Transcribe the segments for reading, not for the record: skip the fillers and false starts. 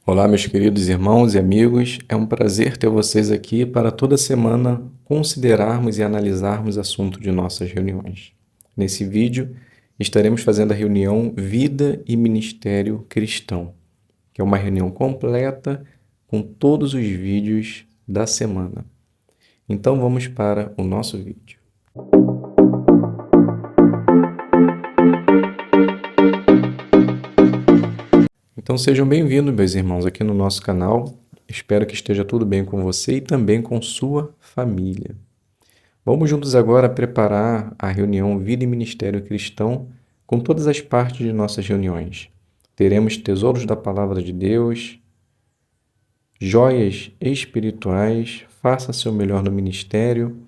Olá, meus queridos irmãos e amigos, é um prazer ter vocês aqui para toda semana considerarmos e analisarmos assunto de nossas reuniões. Nesse vídeo, estaremos fazendo a reunião Vida e Ministério Cristão, que é uma reunião completa com todos os vídeos da semana. Então vamos para o nosso vídeo. Então sejam bem-vindos, meus irmãos, aqui no nosso canal. Espero que esteja tudo bem com você e também com sua família. Vamos juntos agora preparar a reunião Vida e Ministério Cristão com todas as partes de nossas reuniões. Teremos tesouros da Palavra de Deus, joias espirituais, faça seu melhor no ministério.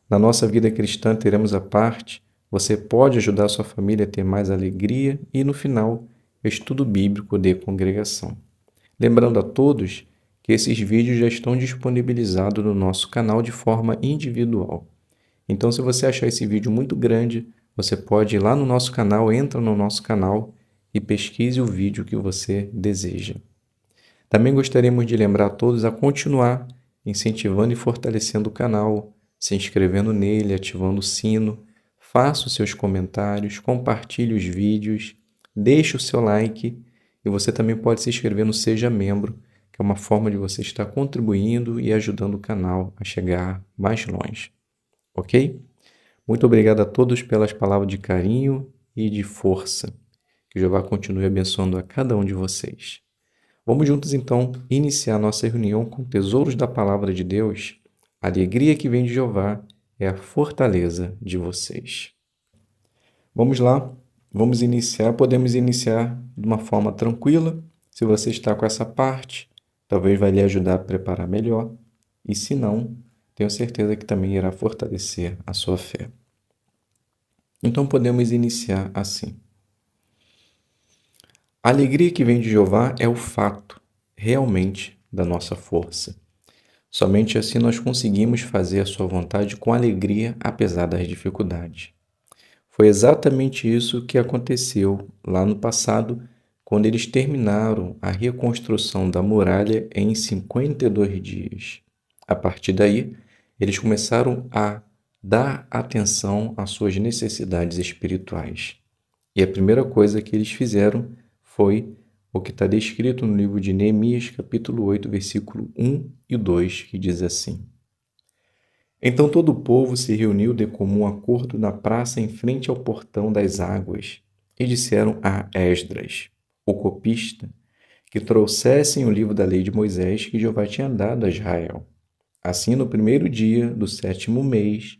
Na nossa vida cristã teremos a parte Você pode ajudar a sua família a ter mais alegria e, no final, estudo bíblico de congregação. Lembrando a todos que esses vídeos já estão disponibilizados no nosso canal de forma individual. Então, se você achar esse vídeo muito grande, você pode ir lá no nosso canal, entra no nosso canal e pesquise o vídeo que você deseja. Também gostaríamos de lembrar a todos a continuar incentivando e fortalecendo o canal, se inscrevendo nele, ativando o sino, faça os seus comentários, compartilhe os vídeos, deixe o seu like e você também pode se inscrever no Seja Membro, que é uma forma de você estar contribuindo e ajudando o canal a chegar mais longe. Ok? Muito obrigado a todos pelas palavras de carinho e de força. Que Jeová continue abençoando a cada um de vocês. Vamos juntos, então, iniciar nossa reunião com tesouros da Palavra de Deus. A alegria que vem de Jeová é a fortaleza de vocês. Vamos lá, vamos iniciar. Podemos iniciar de uma forma tranquila. Se você está com essa parte, talvez vai lhe ajudar a preparar melhor. E se não, tenho certeza que também irá fortalecer a sua fé. Então podemos iniciar assim. A alegria que vem de Jeová é o fato, realmente, da nossa força. Somente assim nós conseguimos fazer a sua vontade com alegria, apesar das dificuldades. Foi exatamente isso que aconteceu lá no passado, quando eles terminaram a reconstrução da muralha em 52 dias. A partir daí, eles começaram a dar atenção às suas necessidades espirituais. E a primeira coisa que eles fizeram foi o que está descrito no livro de Neemias, capítulo 8, versículo 1 e 2, que diz assim: Então todo o povo se reuniu de comum acordo na praça em frente ao portão das águas, e disseram a Esdras, o copista, que trouxessem o livro da lei de Moisés que Jeová tinha dado a Israel. Assim, no primeiro dia do 7º mês,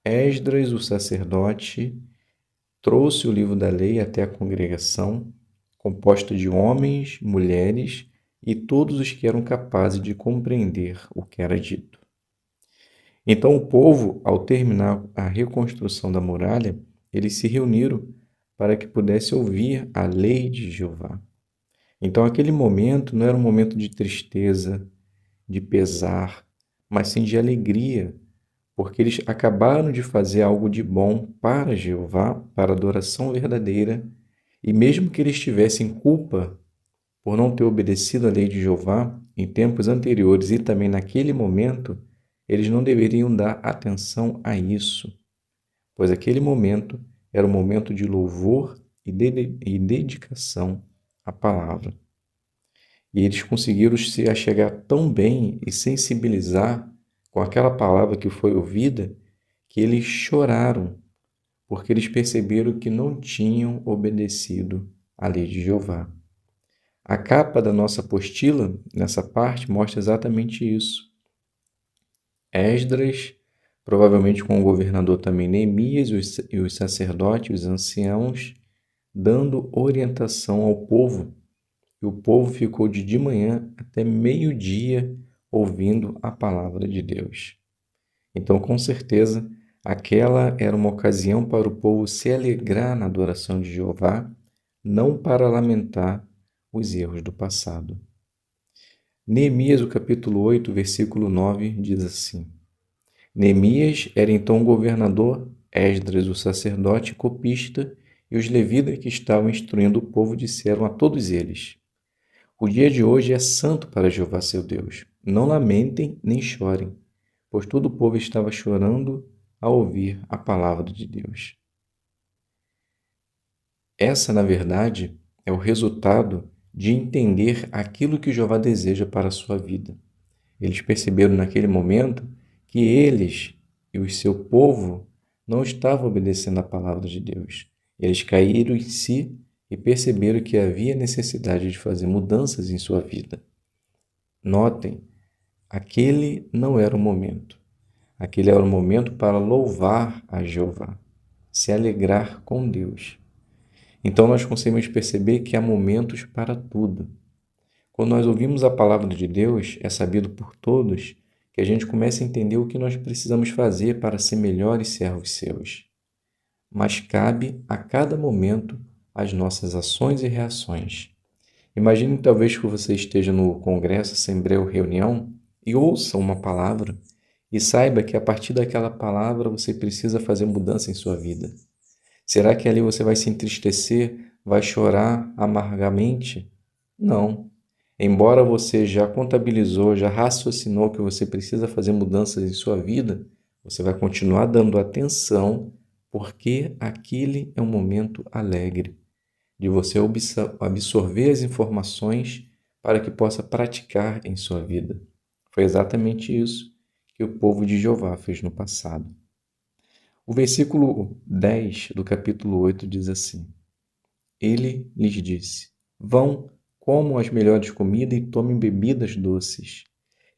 Esdras, o sacerdote, trouxe o livro da lei até a congregação, composta de homens, mulheres e todos os que eram capazes de compreender o que era dito. Então o povo, ao terminar a reconstrução da muralha, eles se reuniram para que pudesse ouvir a lei de Jeová. Então aquele momento não era um momento de tristeza, de pesar, mas sim de alegria, porque eles acabaram de fazer algo de bom para Jeová, para a adoração verdadeira, e mesmo que eles tivessem culpa por não ter obedecido à lei de Jeová em tempos anteriores e também naquele momento, eles não deveriam dar atenção a isso, pois aquele momento era um momento de louvor e dedicação à palavra. E eles conseguiram se achegar tão bem e sensibilizar com aquela palavra que foi ouvida, que eles choraram, porque eles perceberam que não tinham obedecido à lei de Jeová. A capa da nossa apostila, nessa parte, mostra exatamente isso. Esdras, provavelmente com o governador também Neemias e os sacerdotes, os anciãos, dando orientação ao povo. E o povo ficou de manhã até meio-dia ouvindo a palavra de Deus. Então, com certeza, aquela era uma ocasião para o povo se alegrar na adoração de Jeová, não para lamentar os erros do passado. Neemias, o capítulo 8, versículo 9, diz assim: Neemias era então o governador, Esdras, o sacerdote copista, e os levitas que estavam instruindo o povo disseram a todos eles: O dia de hoje é santo para Jeová seu Deus. Não lamentem nem chorem, pois todo o povo estava chorando ao ouvir a palavra de Deus. Essa, na verdade, é o resultado de entender aquilo que Jeová deseja para a sua vida. Eles perceberam naquele momento que eles e o seu povo não estavam obedecendo a palavra de Deus. Eles caíram em si e perceberam que havia necessidade de fazer mudanças em sua vida. Notem, aquele não era o momento. Aquele era o momento para louvar a Jeová, se alegrar com Deus. Então nós conseguimos perceber que há momentos para tudo. Quando nós ouvimos a palavra de Deus, é sabido por todos que a gente começa a entender o que nós precisamos fazer para ser melhores servos seus. Mas cabe a cada momento as nossas ações e reações. Imagine talvez que você esteja no congresso, assembleia ou reunião e ouça uma palavra e saiba que a partir daquela palavra você precisa fazer mudança em sua vida. Será que ali você vai se entristecer, vai chorar amargamente? Não. Embora você já contabilizou, já raciocinou que você precisa fazer mudanças em sua vida, você vai continuar dando atenção, porque aquele é um momento alegre de você absorver as informações para que possa praticar em sua vida. Foi exatamente isso que o povo de Jeová fez no passado. O versículo 10 do capítulo 8 diz assim: Ele lhes disse: Vão, comam as melhores comidas e tomem bebidas doces,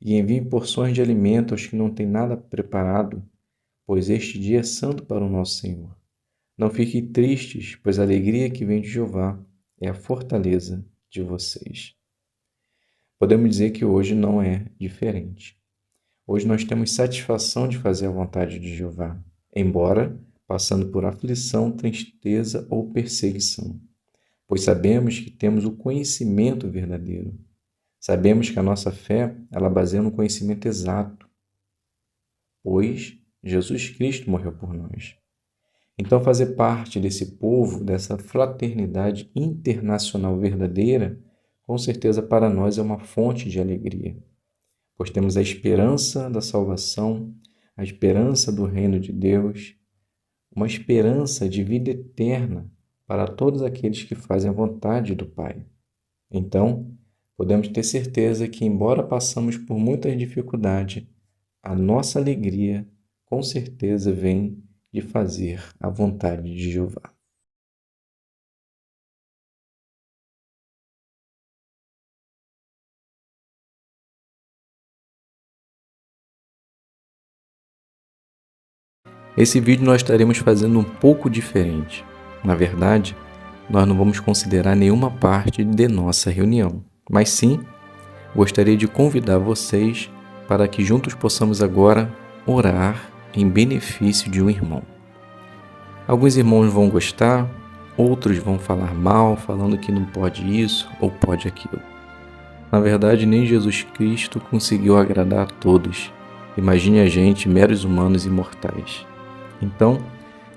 e enviem porções de alimento aos que não têm nada preparado, pois este dia é santo para o nosso Senhor. Não fiquem tristes, pois a alegria que vem de Jeová é a fortaleza de vocês. Podemos dizer que hoje não é diferente. Hoje nós temos satisfação de fazer a vontade de Jeová, embora passando por aflição, tristeza ou perseguição, pois sabemos que temos o conhecimento verdadeiro. Sabemos que a nossa fé, ela baseia no conhecimento exato, pois Jesus Cristo morreu por nós. Então, fazer parte desse povo, dessa fraternidade internacional verdadeira, com certeza para nós é uma fonte de alegria, pois temos a esperança da salvação, a esperança do reino de Deus, uma esperança de vida eterna para todos aqueles que fazem a vontade do Pai. Então, podemos ter certeza que, embora passamos por muitas dificuldades, a nossa alegria, com certeza, vem de fazer a vontade de Jeová. Esse vídeo nós estaremos fazendo um pouco diferente. Na verdade, nós não vamos considerar nenhuma parte de nossa reunião, mas sim, gostaria de convidar vocês para que juntos possamos agora orar em benefício de um irmão. Alguns irmãos vão gostar, outros vão falar mal, falando que não pode isso ou pode aquilo. Na verdade, nem Jesus Cristo conseguiu agradar a todos. Imagine a gente, meros humanos imortais. Então,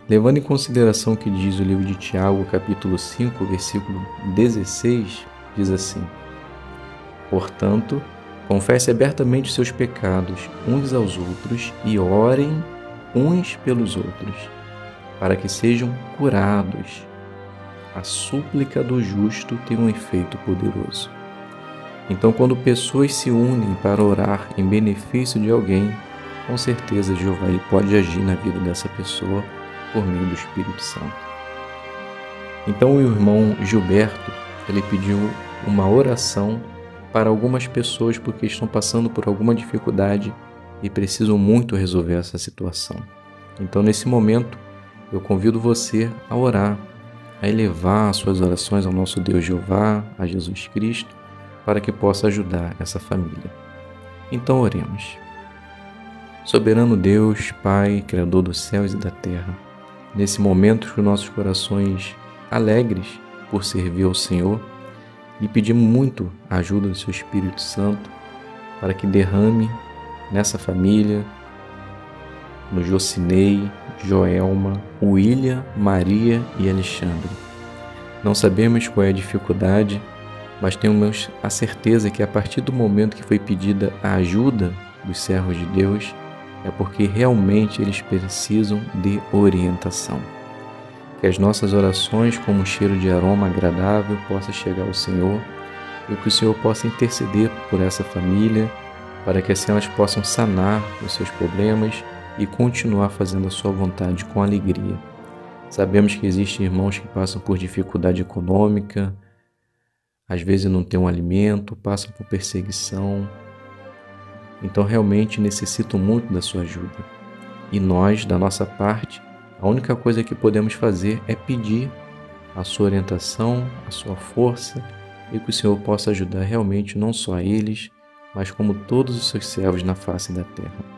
levando em consideração o que diz o livro de Tiago, capítulo 5, versículo 16, diz assim: Portanto, confesse abertamente os seus pecados uns aos outros e orem uns pelos outros, para que sejam curados. A súplica do justo tem um efeito poderoso. Então, quando pessoas se unem para orar em benefício de alguém, com certeza Jeová pode agir na vida dessa pessoa por meio do Espírito Santo. Então o irmão Gilberto, ele pediu uma oração para algumas pessoas porque estão passando por alguma dificuldade e precisam muito resolver essa situação. Então nesse momento eu convido você a orar, a elevar as suas orações ao nosso Deus Jeová, a Jesus Cristo, para que possa ajudar essa família. Então oremos. Soberano Deus, Pai, Criador dos céus e da terra, nesse momento que os nossos corações alegres por servir ao Senhor, lhe pedimos muito a ajuda do seu Espírito Santo para que derrame nessa família, no Jocinei, Joelma, William, Maria e Alexandre. Não sabemos qual é a dificuldade, mas temos a certeza que a partir do momento que foi pedida a ajuda dos servos de Deus, é porque realmente eles precisam de orientação. Que as nossas orações, como um cheiro de aroma agradável, possa chegar ao Senhor e que o Senhor possa interceder por essa família, para que assim elas possam sanar os seus problemas e continuar fazendo a sua vontade com alegria. Sabemos que existem irmãos que passam por dificuldade econômica, às vezes não têm um alimento, passam por perseguição, então realmente necessitam muito da sua ajuda. E nós, da nossa parte, a única coisa que podemos fazer é pedir a sua orientação, a sua força, e que o Senhor possa ajudar realmente não só a eles, mas como todos os seus servos na face da terra.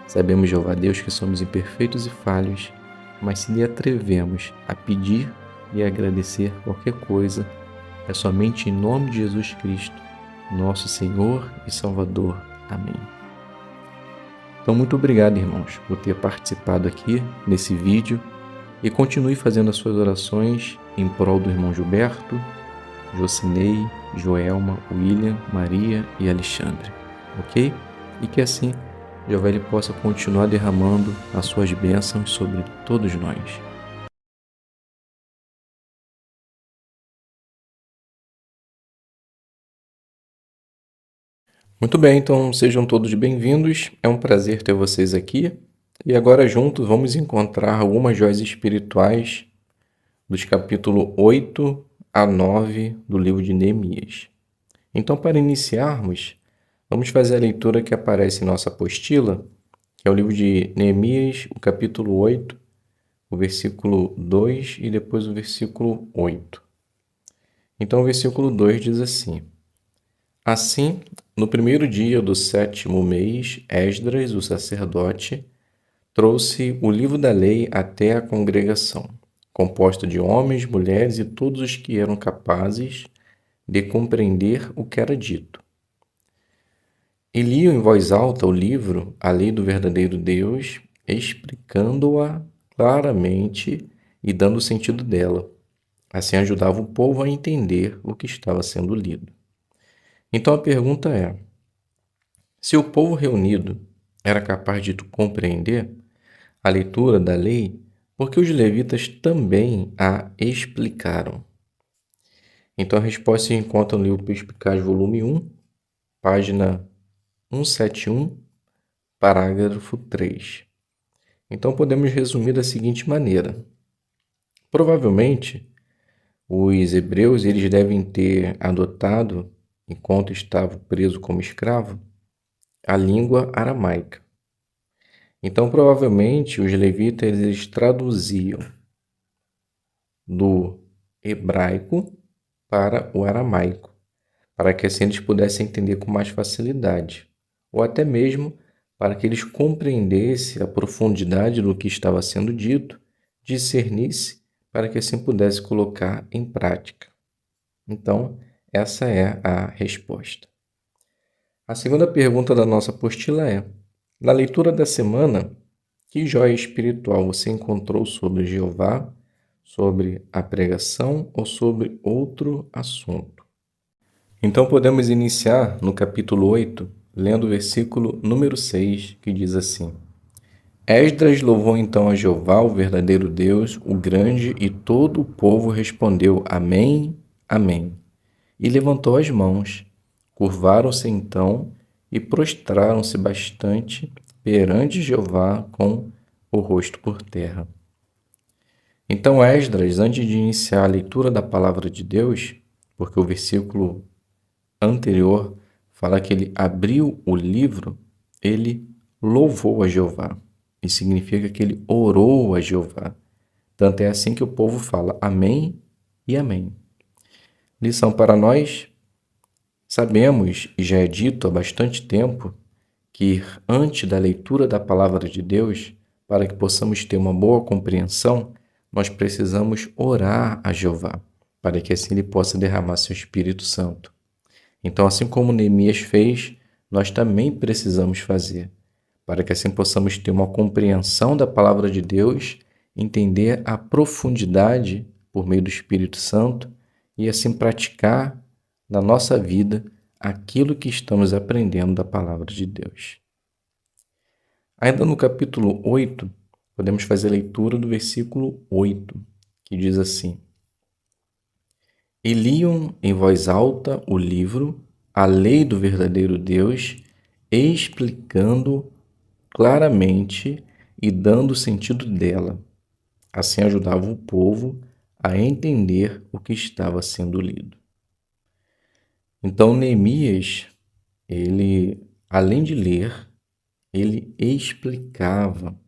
Sabemos, Jeová Deus, que somos imperfeitos e falhos, mas se lhe atrevemos a pedir e a agradecer qualquer coisa, é somente em nome de Jesus Cristo, nosso Senhor e Salvador. Amém. Então, muito obrigado, irmãos, por ter participado aqui nesse vídeo e continue fazendo as suas orações em prol do irmão Gilberto, Jocinei, Joelma, William, Maria e Alexandre, ok? E que assim Jeová ele possa continuar derramando as suas bênçãos sobre todos nós. Muito bem, então sejam todos bem-vindos, é um prazer ter vocês aqui. E agora juntos vamos encontrar algumas joias espirituais dos capítulos 8 a 9 do livro de Neemias. Então, para iniciarmos, vamos fazer a leitura que aparece em nossa apostila, que é o livro de Neemias, o capítulo 8, o versículo 2 e depois o versículo 8. Então, o versículo 2 diz assim: Assim, no primeiro dia do 7º mês, Esdras, o sacerdote, trouxe o livro da lei até a congregação, composto de homens, mulheres e todos os que eram capazes de compreender o que era dito. E liam em voz alta o livro, a lei do verdadeiro Deus, explicando-a claramente e dando o sentido dela. Assim ajudava o povo a entender o que estava sendo lido. Então a pergunta é: se o povo reunido era capaz de compreender a leitura da lei, por que os levitas também a explicaram? Então a resposta se encontra no livro Perspicaz, volume 1, página 171, parágrafo 3. Então podemos resumir da seguinte maneira: provavelmente os hebreus eles devem ter adotado, enquanto estavam presos como escravo, a língua aramaica. Então provavelmente os levitas eles traduziam do hebraico para o aramaico, para que assim eles pudessem entender com mais facilidade, ou até mesmo para que eles compreendessem a profundidade do que estava sendo dito, discernisse, para que assim pudesse colocar em prática. Então, essa é a resposta. A segunda pergunta da nossa apostila é: na leitura da semana, que joia espiritual você encontrou sobre Jeová, sobre a pregação ou sobre outro assunto? Então podemos iniciar no capítulo 8, lendo o versículo número 6, que diz assim: Esdras louvou então a Jeová, o verdadeiro Deus, o grande, e todo o povo respondeu: Amém, Amém. E levantou as mãos, curvaram-se então e prostraram-se bastante perante Jeová com o rosto por terra. Então Esdras, antes de iniciar a leitura da palavra de Deus, porque o versículo anterior fala que ele abriu o livro, ele louvou a Jeová. Isso significa que ele orou a Jeová. Tanto é assim que o povo fala Amém e Amém. Lição para nós: sabemos, e já é dito há bastante tempo, que antes da leitura da palavra de Deus, para que possamos ter uma boa compreensão, nós precisamos orar a Jeová, para que assim ele possa derramar seu Espírito Santo. Então, assim como Neemias fez, nós também precisamos fazer, para que assim possamos ter uma compreensão da palavra de Deus, entender a profundidade por meio do Espírito Santo e assim praticar na nossa vida aquilo que estamos aprendendo da palavra de Deus. Ainda no capítulo 8, podemos fazer a leitura do versículo 8, que diz assim: E liam em voz alta o livro, a lei do verdadeiro Deus, explicando claramente e dando o sentido dela. Assim ajudava o povo a entender o que estava sendo lido. Então Neemias, ele, além de ler, ele explicava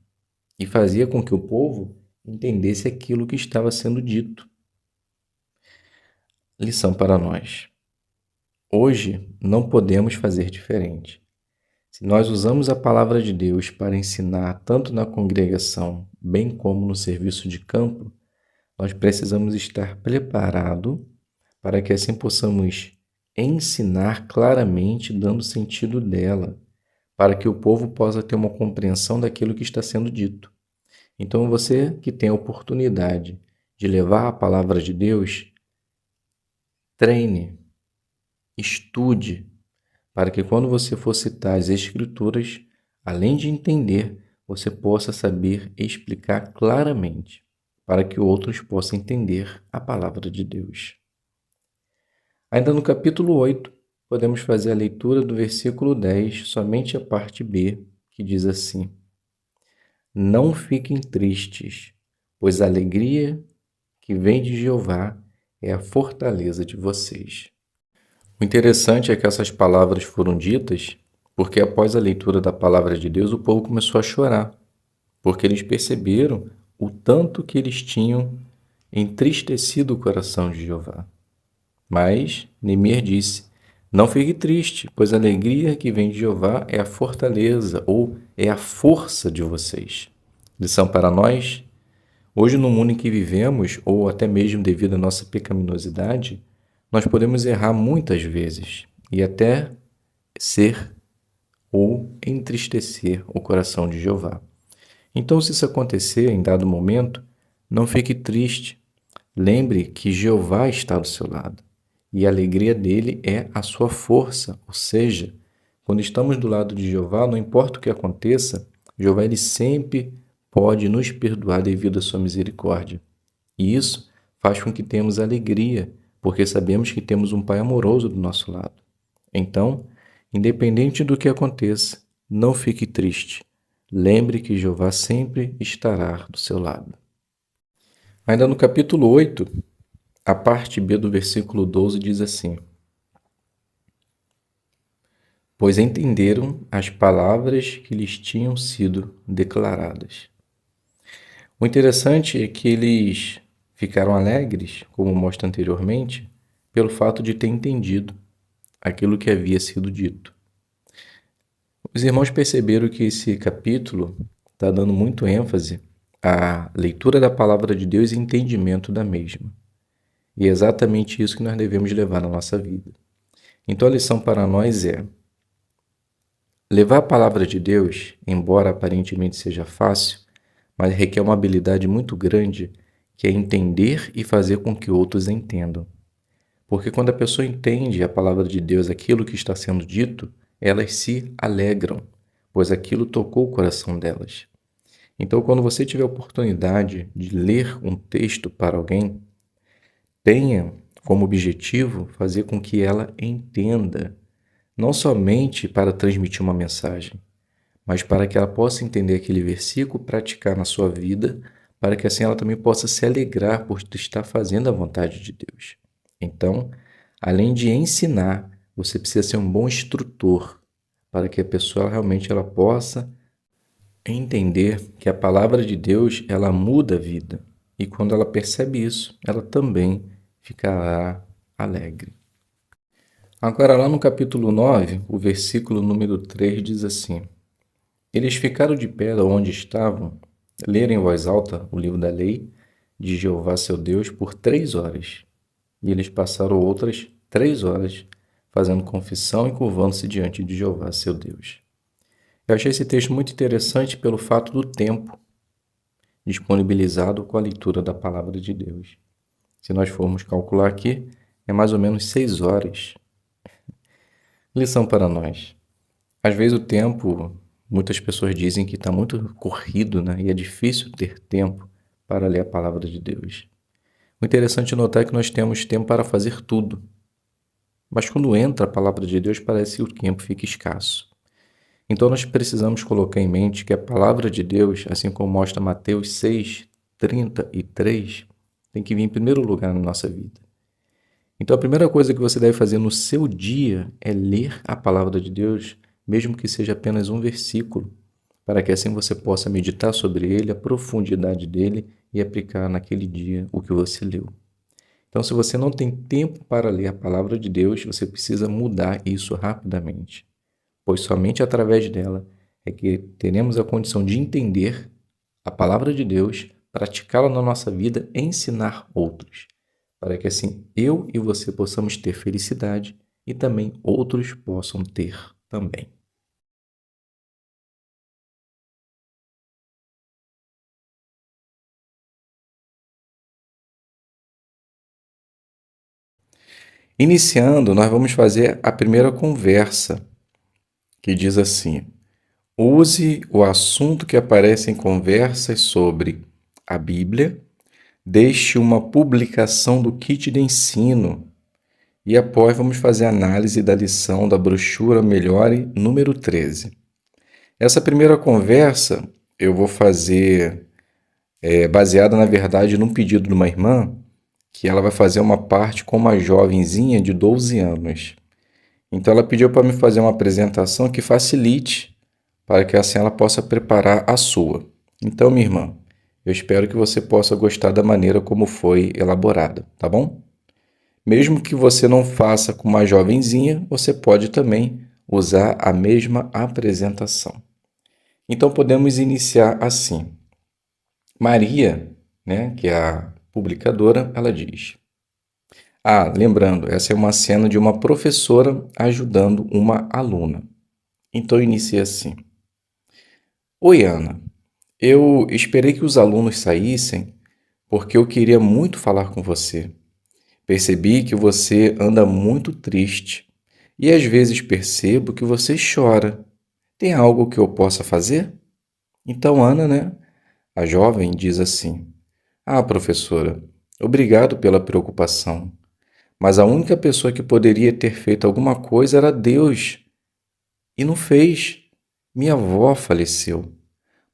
e fazia com que o povo entendesse aquilo que estava sendo dito. Lição para nós. Hoje não podemos fazer diferente. Se nós usamos a palavra de Deus para ensinar tanto na congregação, bem como no serviço de campo, nós precisamos estar preparados para que assim possamos ensinar claramente, dando sentido dela, para que o povo possa ter uma compreensão daquilo que está sendo dito. Então, você que tem a oportunidade de levar a palavra de Deus, treine, estude, para que quando você for citar as Escrituras, além de entender, você possa saber explicar claramente, para que outros possam entender a palavra de Deus. Ainda no capítulo 8, podemos fazer a leitura do versículo 10, somente a parte B, que diz assim: Não fiquem tristes, pois a alegria que vem de Jeová é a fortaleza de vocês. O interessante é que essas palavras foram ditas porque após a leitura da palavra de Deus, o povo começou a chorar, porque eles perceberam o tanto que eles tinham entristecido o coração de Jeová. Mas Neemias disse: Não fique triste, pois a alegria que vem de Jeová é a fortaleza, ou é a força de vocês. Lição para nós: hoje, no mundo em que vivemos, ou até mesmo devido à nossa pecaminosidade, nós podemos errar muitas vezes e até ser ou entristecer o coração de Jeová. Então, se isso acontecer em dado momento, não fique triste. Lembre que Jeová está do seu lado e a alegria dele é a sua força. Ou seja, quando estamos do lado de Jeová, não importa o que aconteça, Jeová ele sempre pode nos perdoar devido à sua misericórdia. E isso faz com que tenhamos alegria, porque sabemos que temos um Pai amoroso do nosso lado. Então, independente do que aconteça, não fique triste. Lembre que Jeová sempre estará do seu lado. Ainda no capítulo 8, a parte B do versículo 12 diz assim: Pois entenderam as palavras que lhes tinham sido declaradas. O interessante é que eles ficaram alegres, como mostra anteriormente, pelo fato de ter entendido aquilo que havia sido dito. Os irmãos perceberam que esse capítulo está dando muito ênfase à leitura da palavra de Deus e entendimento da mesma. E é exatamente isso que nós devemos levar na nossa vida. Então a lição para nós é: levar a palavra de Deus, embora aparentemente seja fácil, mas requer uma habilidade muito grande, que é entender e fazer com que outros entendam. Porque quando a pessoa entende a palavra de Deus, aquilo que está sendo dito, elas se alegram, pois aquilo tocou o coração delas. Então, quando você tiver a oportunidade de ler um texto para alguém, tenha como objetivo fazer com que ela entenda, não somente para transmitir uma mensagem, mas para que ela possa entender aquele versículo, praticar na sua vida, para que assim ela também possa se alegrar por estar fazendo a vontade de Deus. Então, além de ensinar, você precisa ser um bom instrutor, para que a pessoa realmente ela possa entender que a palavra de Deus, ela muda a vida. E quando ela percebe isso, ela também ficará alegre. Agora, lá no capítulo 9, o versículo número 3 diz assim: Eles ficaram de pé onde estavam, leram em voz alta o livro da lei de Jeová seu Deus por 3 horas. E eles passaram outras 3 horas fazendo confissão e curvando-se diante de Jeová seu Deus. Eu achei esse texto muito interessante pelo fato do tempo disponibilizado com a leitura da palavra de Deus. Se nós formos calcular aqui, é mais ou menos 6 horas. Lição para nós. Às vezes o tempo, muitas pessoas dizem que está muito corrido, né? E é difícil ter tempo para ler a palavra de Deus. O interessante é notar que nós temos tempo para fazer tudo. Mas quando entra a palavra de Deus, parece que o tempo fica escasso. Então nós precisamos colocar em mente que a palavra de Deus, assim como mostra Mateus 6:33, tem que vir em primeiro lugar na nossa vida. Então a primeira coisa que você deve fazer no seu dia é ler a palavra de Deus, mesmo que seja apenas um versículo, para que assim você possa meditar sobre ele, a profundidade dele e aplicar naquele dia o que você leu. Então, se você não tem tempo para ler a palavra de Deus, você precisa mudar isso rapidamente, pois somente através dela é que teremos a condição de entender a palavra de Deus, praticá-la na nossa vida e ensinar outros, para que assim eu e você possamos ter felicidade e também outros possam ter também. Iniciando, nós vamos fazer a primeira conversa, que diz assim: use o assunto que aparece em conversas sobre a Bíblia, deixe uma publicação do kit de ensino e após vamos fazer a análise da lição da brochura Melhore número 13. Essa primeira conversa eu vou fazer baseada, na verdade, num pedido de uma irmã, que ela vai fazer uma parte com uma jovenzinha de 12 anos. Então ela pediu para me fazer uma apresentação que facilite para que assim ela possa preparar a sua. Então, minha irmã, eu espero que você possa gostar da maneira como foi elaborada, tá bom? Mesmo que você não faça com uma jovenzinha, você pode também usar a mesma apresentação. Então podemos iniciar assim. Maria, né, que é a publicadora, ela diz: lembrando, essa é uma cena de uma professora ajudando uma aluna. Então inicia assim: oi, Ana. Eu esperei que os alunos saíssem porque eu queria muito falar com você. Percebi que você anda muito triste e às vezes percebo que você chora. Tem algo que eu possa fazer? Então Ana, né, a jovem, diz assim: professora, obrigado pela preocupação, mas a única pessoa que poderia ter feito alguma coisa era Deus e não fez. Minha avó faleceu.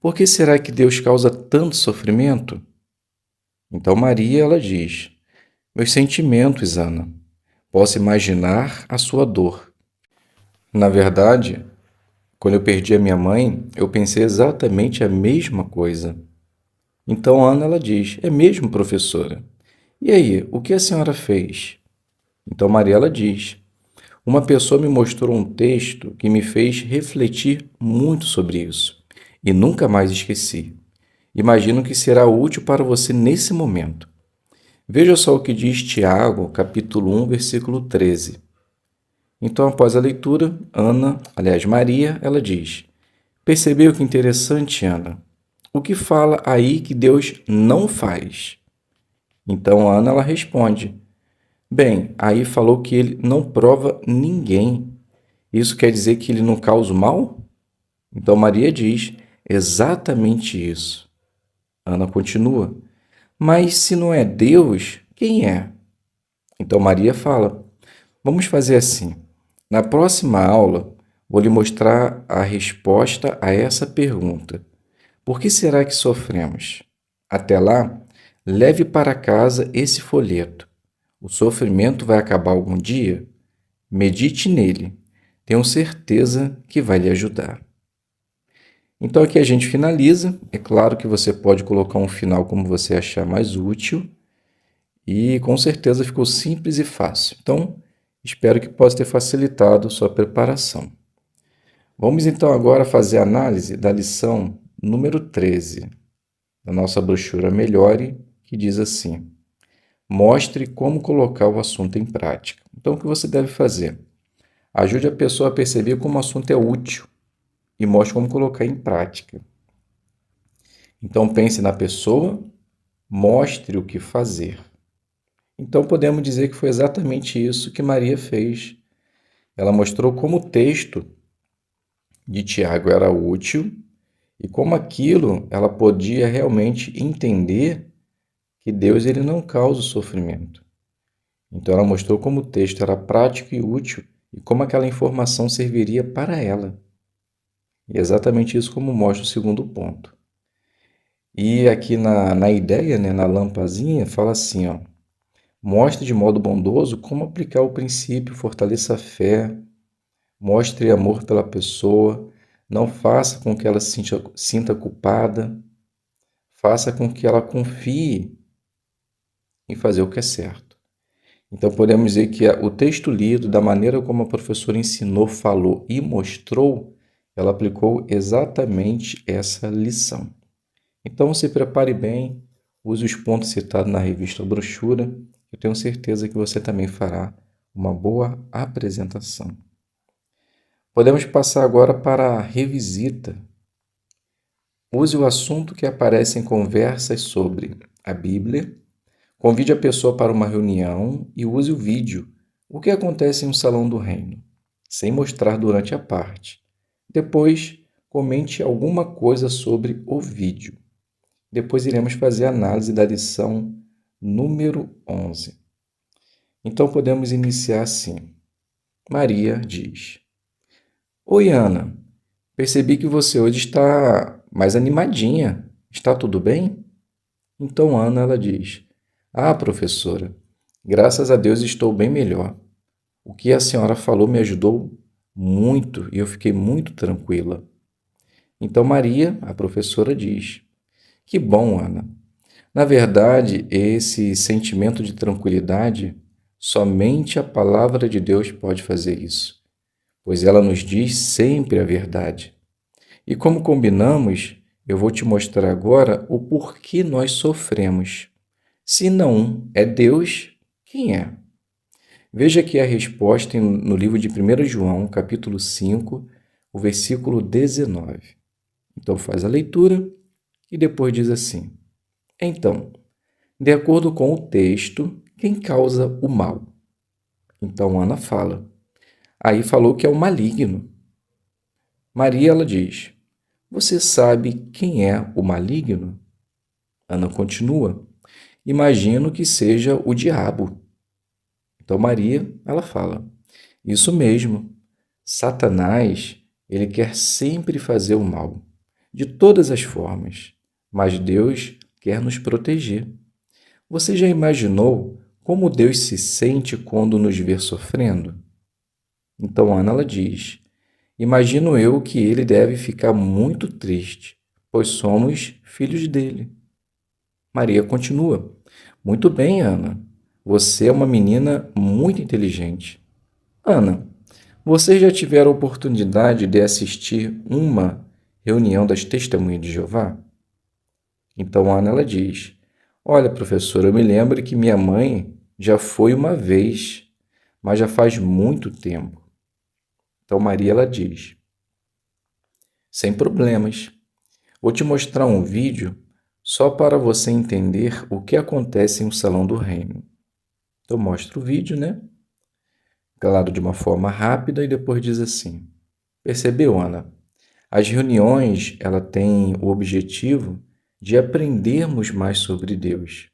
Por que será que Deus causa tanto sofrimento? Então Maria, ela diz: meus sentimentos, Ana. Posso imaginar a sua dor. Na verdade, quando eu perdi a minha mãe, eu pensei exatamente a mesma coisa. Então Ana, ela diz: é mesmo, professora? E aí, o que a senhora fez? Então Mariela diz: uma pessoa me mostrou um texto que me fez refletir muito sobre isso e nunca mais esqueci. Imagino que será útil para você nesse momento. Veja só o que diz Tiago, capítulo 1, versículo 13. Então, após a leitura, Maria, ela diz: percebeu que interessante, Ana? O que fala aí que Deus não faz? Então Ana, ela responde: bem, aí falou que ele não prova ninguém. Isso quer dizer que ele não causa o mal? Então Maria diz: exatamente isso. Ana continua: mas se não é Deus, quem é? Então Maria fala: vamos fazer assim. Na próxima aula, vou lhe mostrar a resposta a essa pergunta. Por que será que sofremos? Até lá, leve para casa esse folheto. O sofrimento vai acabar algum dia? Medite nele. Tenho certeza que vai lhe ajudar. Então aqui a gente finaliza. É claro que você pode colocar um final como você achar mais útil. E com certeza ficou simples e fácil. Então, espero que possa ter facilitado sua preparação. Vamos então agora fazer a análise da lição número 13 da nossa brochura Melhore, que diz assim: mostre como colocar o assunto em prática. Então, o que você deve fazer? Ajude a pessoa a perceber como o assunto é útil e mostre como colocar em prática. Então, pense na pessoa, mostre o que fazer. Então podemos dizer que foi exatamente isso que Maria fez. Ela mostrou como o texto de Tiago era útil e como aquilo ela podia realmente entender que Deus ele não causa o sofrimento. Então ela mostrou como o texto era prático e útil e como aquela informação serviria para ela. E é exatamente isso como mostra o segundo ponto. E aqui na ideia, né, na lampazinha, fala assim, ó, mostre de modo bondoso como aplicar o princípio, fortaleça a fé, mostre amor pela pessoa, não faça com que ela se sinta culpada, faça com que ela confie em fazer o que é certo. Então podemos dizer que o texto lido, da maneira como a professora ensinou, falou e mostrou, ela aplicou exatamente essa lição. Então se prepare bem, use os pontos citados na revista Brochura, eu tenho certeza que você também fará uma boa apresentação. Podemos passar agora para a revisita. Use o assunto que aparece em conversas sobre a Bíblia. Convide a pessoa para uma reunião e use o vídeo. O que acontece em um salão do reino, sem mostrar durante a parte. Depois, comente alguma coisa sobre o vídeo. Depois iremos fazer a análise da lição número 11. Então podemos iniciar assim. Maria diz: Oi, Ana. Percebi que você hoje está mais animadinha. Está tudo bem? Então Ana ela diz: Ah, professora, graças a Deus estou bem melhor. O que a senhora falou me ajudou muito e eu fiquei muito tranquila. Então Maria, a professora, diz: Que bom, Ana. Na verdade, esse sentimento de tranquilidade, somente a palavra de Deus pode fazer isso, pois ela nos diz sempre a verdade. E como combinamos, eu vou te mostrar agora o porquê nós sofremos. Se não é Deus, quem é? Veja aqui a resposta no livro de 1 João, capítulo 5, o versículo 19. Então faz a leitura e depois diz assim: Então, de acordo com o texto, quem causa o mal? Então Ana fala. Aí falou que é o maligno. Maria ela diz: Você sabe quem é o maligno? Ana continua: Imagino que seja o diabo. Então Maria, ela fala: Isso mesmo. Satanás, ele quer sempre fazer o mal, de todas as formas, mas Deus quer nos proteger. Você já imaginou como Deus se sente quando nos vê sofrendo? Então Ana ela diz: Imagino eu que ele deve ficar muito triste, pois somos filhos dele. Maria continua: Muito bem, Ana. Você é uma menina muito inteligente. Ana, vocês já tiveram a oportunidade de assistir uma reunião das Testemunhas de Jeová? Então Ana ela diz: Olha, professora, eu me lembro que minha mãe já foi uma vez, mas já faz muito tempo. Então Maria ela diz: Sem problemas. Vou te mostrar um vídeo só para você entender o que acontece em um salão do reino. Então mostra o vídeo, né? Claro, de uma forma rápida e depois diz assim: Percebeu, Ana? As reuniões, ela têm o objetivo de aprendermos mais sobre Deus.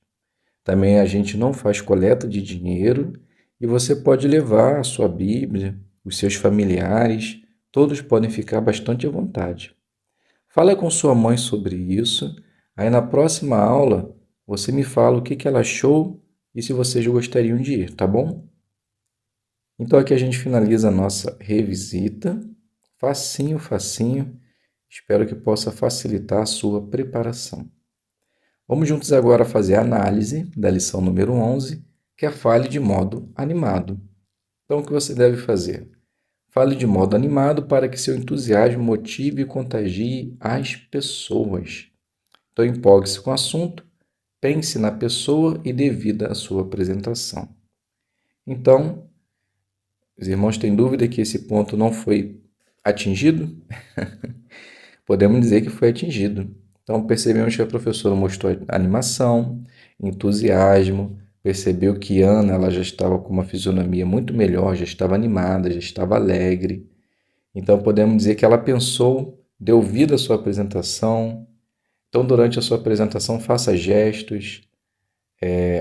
Também a gente não faz coleta de dinheiro e você pode levar a sua Bíblia, os seus familiares, todos podem ficar bastante à vontade. Fala com sua mãe sobre isso, aí na próxima aula você me fala o que ela achou e se vocês gostariam de ir, tá bom? Então aqui a gente finaliza a nossa revisita, facinho, facinho, espero que possa facilitar a sua preparação. Vamos juntos agora fazer a análise da lição número 11, que é fale de modo animado. Então o que você deve fazer? Fale de modo animado para que seu entusiasmo motive e contagie as pessoas. Então empolgue-se com o assunto, pense na pessoa e dê vida à sua apresentação. Então, os irmãos têm dúvida que esse ponto não foi atingido? Podemos dizer que foi atingido. Então, percebemos que a professora mostrou animação, entusiasmo, percebeu que Ana ela já estava com uma fisionomia muito melhor, já estava animada, já estava alegre. Então podemos dizer que ela pensou, deu vida à sua apresentação. Então durante a sua apresentação faça gestos,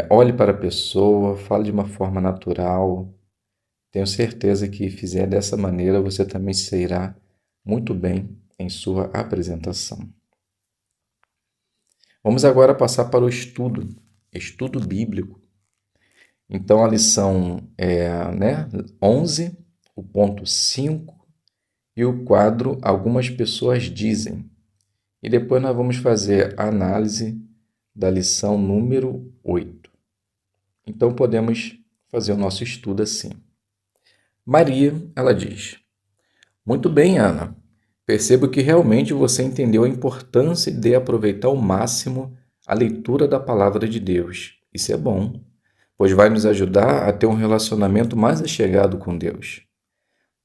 olhe para a pessoa, fale de uma forma natural. Tenho certeza que fizer dessa maneira você também se irá muito bem em sua apresentação. Vamos agora passar para o estudo bíblico. Então a lição é 11, o ponto 5 e o quadro Algumas Pessoas Dizem. E depois nós vamos fazer a análise da lição número 8. Então podemos fazer o nosso estudo assim. Maria, ela diz: Muito bem, Ana. Percebo que realmente você entendeu a importância de aproveitar ao máximo a leitura da palavra de Deus. Isso é bom, pois vai nos ajudar a ter um relacionamento mais achegado com Deus.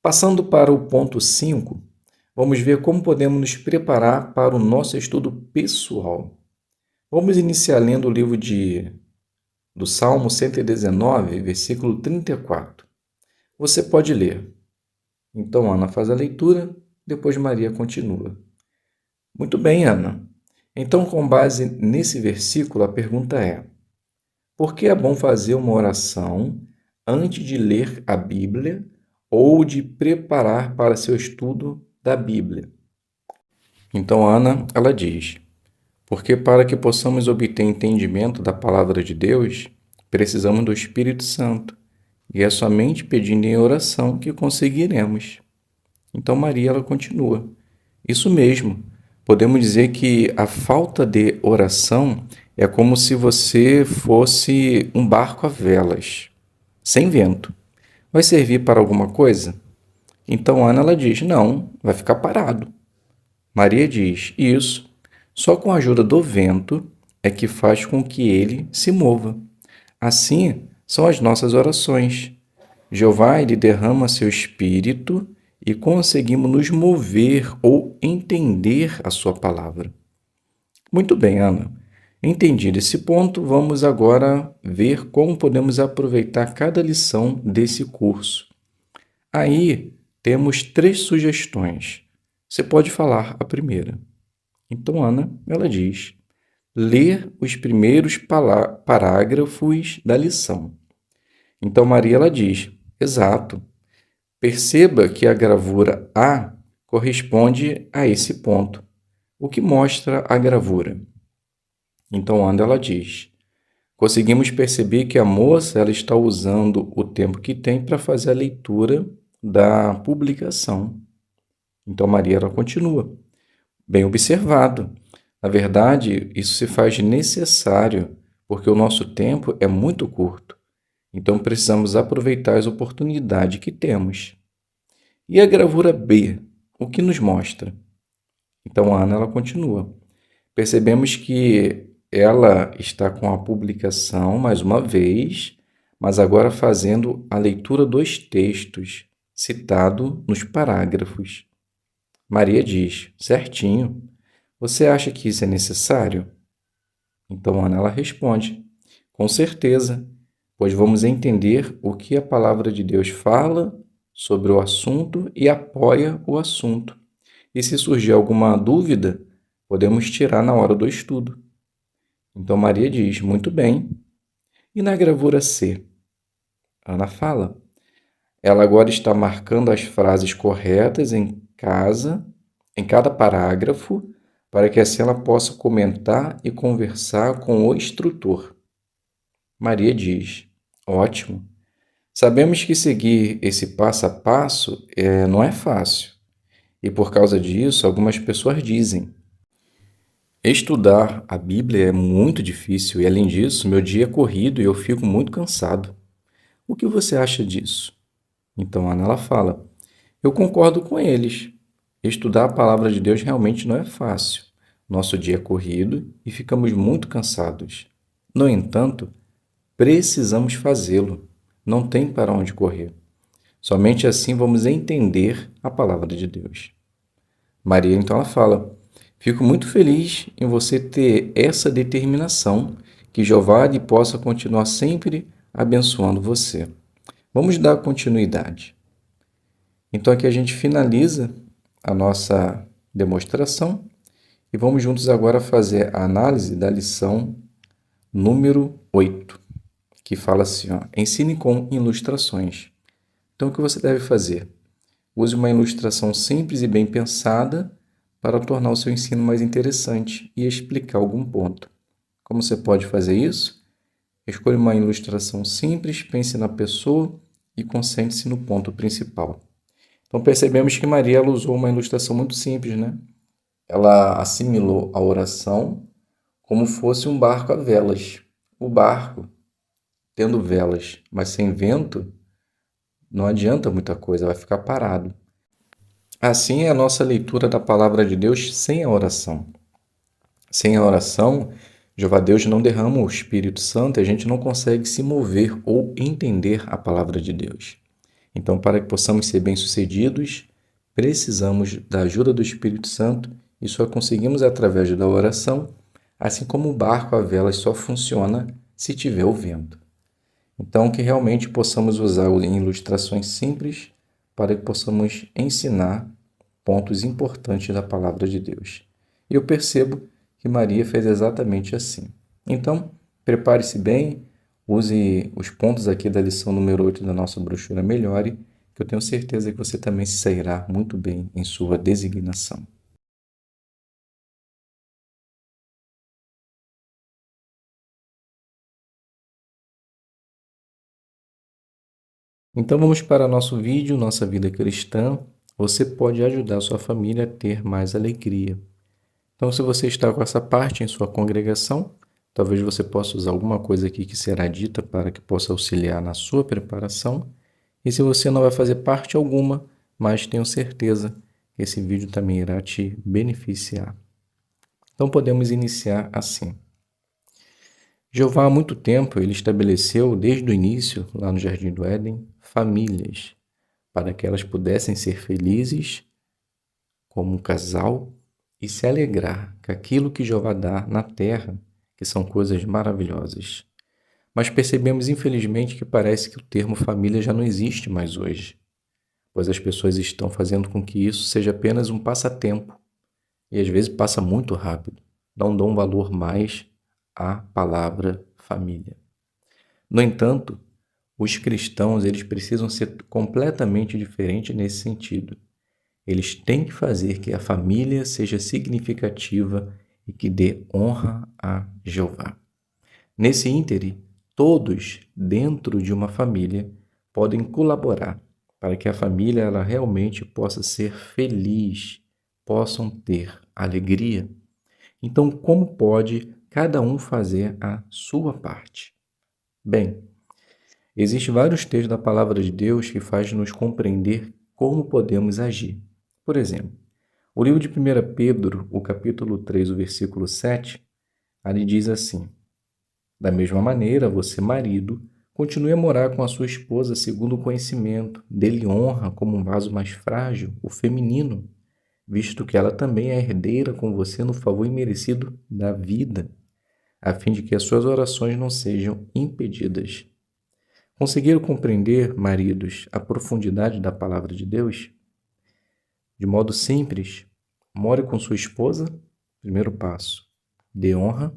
Passando para o ponto 5, vamos ver como podemos nos preparar para o nosso estudo pessoal. Vamos iniciar lendo o livro do Salmo 119, versículo 34. Você pode ler. Então, Ana faz a leitura, depois Maria continua. Muito bem, Ana. Então, com base nesse versículo, a pergunta é: por que é bom fazer uma oração antes de ler a Bíblia ou de preparar para seu estudo da Bíblia? Então, Ana, ela diz: porque para que possamos obter entendimento da palavra de Deus, precisamos do Espírito Santo, e é somente pedindo em oração que conseguiremos. Então Maria ela continua: isso mesmo. Podemos dizer que a falta de oração é como se você fosse um barco a velas, sem vento. Vai servir para alguma coisa? Então Ana ela diz: não, vai ficar parado. Maria diz: isso. Só com a ajuda do vento é que faz com que ele se mova. Assim são as nossas orações. Jeová ele derrama seu espírito e conseguimos nos mover ou entender a sua palavra. Muito bem, Ana. Entendido esse ponto, vamos agora ver como podemos aproveitar cada lição desse curso. Aí temos 3 sugestões. Você pode falar a primeira. Então, Ana, ela diz: ler os primeiros parágrafos da lição. Então, Maria, ela diz: exato. Perceba que a gravura A corresponde a esse ponto, o que mostra a gravura. Então, Ana, ela diz: conseguimos perceber que a moça ela está usando o tempo que tem para fazer a leitura da publicação. Então, Maria, ela continua: bem observado. Na verdade, isso se faz necessário, porque o nosso tempo é muito curto. Então, precisamos aproveitar as oportunidades que temos. E a gravura B, o que nos mostra? Então, a Ana ela continua: percebemos que ela está com a publicação mais uma vez, mas agora fazendo a leitura dos textos citado nos parágrafos. Maria diz: certinho. Você acha que isso é necessário? Então Ana ela responde: com certeza, pois vamos entender o que a palavra de Deus fala sobre o assunto e apoia o assunto. E se surgir alguma dúvida, podemos tirar na hora do estudo. Então Maria diz: muito bem. E na gravura C? Ana fala: ela agora está marcando as frases corretas em cada parágrafo, para que assim ela possa comentar e conversar com o instrutor. Maria diz: ótimo. Sabemos que seguir esse passo a passo não é fácil. E por causa disso, algumas pessoas dizem: estudar a Bíblia é muito difícil e, além disso, meu dia é corrido e eu fico muito cansado. O que você acha disso? Então Ana ela fala: eu concordo com eles. Estudar a palavra de Deus realmente não é fácil. Nosso dia é corrido e ficamos muito cansados. No entanto, precisamos fazê-lo. Não tem para onde correr. Somente assim vamos entender a palavra de Deus. Maria então ela fala: fico muito feliz em você ter essa determinação Que Jeová lhe possa continuar sempre abençoando você. Vamos dar continuidade. Então aqui a gente finaliza a nossa demonstração e vamos juntos agora fazer a análise da lição número 8, que fala assim, ó, ensine com ilustrações. Então o que você deve fazer? Use uma ilustração simples e bem pensada para tornar o seu ensino mais interessante e explicar algum ponto. Como você pode fazer isso? Escolha uma ilustração simples, pense na pessoa e concentre-se no ponto principal. Então percebemos que Maria ela usou uma ilustração muito simples, né? Ela assimilou a oração como fosse um barco a velas. O barco, tendo velas, mas sem vento, não adianta muita coisa, vai ficar parado. Assim é a nossa leitura da palavra de Deus sem a oração. Sem a oração, Jeová Deus não derrama o Espírito Santo e a gente não consegue se mover ou entender a palavra de Deus. Então, para que possamos ser bem-sucedidos, precisamos da ajuda do Espírito Santo e só conseguimos através da oração, assim como o barco a velas só funciona se tiver o vento. Então, que realmente possamos usar em ilustrações simples para que possamos ensinar pontos importantes da palavra de Deus. E eu percebo que Maria fez exatamente assim. Então, prepare-se bem, use os pontos aqui da lição número 8 da nossa brochura Melhore, que eu tenho certeza que você também se sairá muito bem em sua designação. Então vamos para nosso vídeo, Nossa Vida Cristã. Você pode ajudar a sua família a ter mais alegria. Então, se você está com essa parte em sua congregação, talvez você possa usar alguma coisa aqui que será dita para que possa auxiliar na sua preparação. E se você não vai fazer parte alguma, mas tenho certeza que esse vídeo também irá te beneficiar. Então podemos iniciar assim. Jeová há muito tempo ele estabeleceu desde o início, lá no Jardim do Éden, famílias, para que elas pudessem ser felizes como um casal e se alegrar com aquilo que Jeová dá na terra, que são coisas maravilhosas. Mas percebemos, infelizmente, que parece que o termo família já não existe mais hoje, pois as pessoas estão fazendo com que isso seja apenas um passatempo e às vezes passa muito rápido, não dão valor mais à palavra família. No entanto, os cristãos eles precisam ser completamente diferentes nesse sentido. Eles têm que fazer que a família seja significativa e que dê honra a Jeová. Nesse íntere, todos dentro de uma família podem colaborar para que a família ela realmente possa ser feliz, possam ter alegria. Então, como pode cada um fazer a sua parte? Bem, existem vários textos da palavra de Deus que fazem nos compreender como podemos agir. Por exemplo, o livro de 1 Pedro, o capítulo 3, o versículo 7, ali diz assim: da mesma maneira, você, marido, continue a morar com a sua esposa segundo o conhecimento, dele honra como um vaso mais frágil, o feminino, visto que ela também é herdeira com você no favor imerecido da vida, a fim de que as suas orações não sejam impedidas. Conseguiram compreender, maridos, a profundidade da palavra de Deus? De modo simples, more com sua esposa, primeiro passo, dê honra,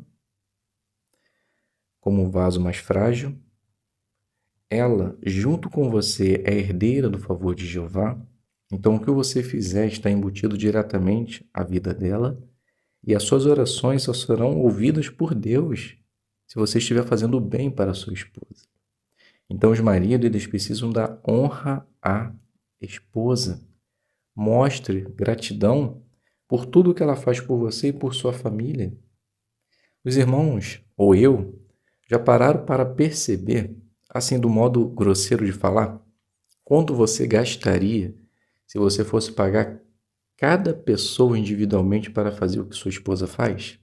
como um vaso mais frágil. Ela, junto com você, é herdeira do favor de Jeová. Então, o que você fizer está embutido diretamente à vida dela e as suas orações só serão ouvidas por Deus se você estiver fazendo o bem para a sua esposa. Então, os maridos eles precisam dar honra à esposa. Mostre gratidão por tudo que ela faz por você e por sua família. Os irmãos, ou eu, já pararam para perceber, assim do modo grosseiro de falar, quanto você gastaria se você fosse pagar cada pessoa individualmente para fazer o que sua esposa faz?